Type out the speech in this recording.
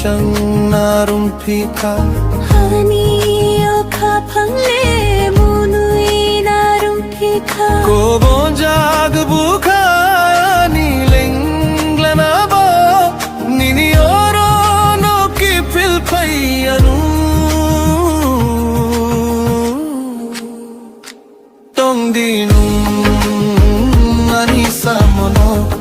siyang narumpika Hani o kapangli munui narumpika Kobon jag bukha ni lenglana ba Nini oro no ki pilpayanu Tong dinum ani samono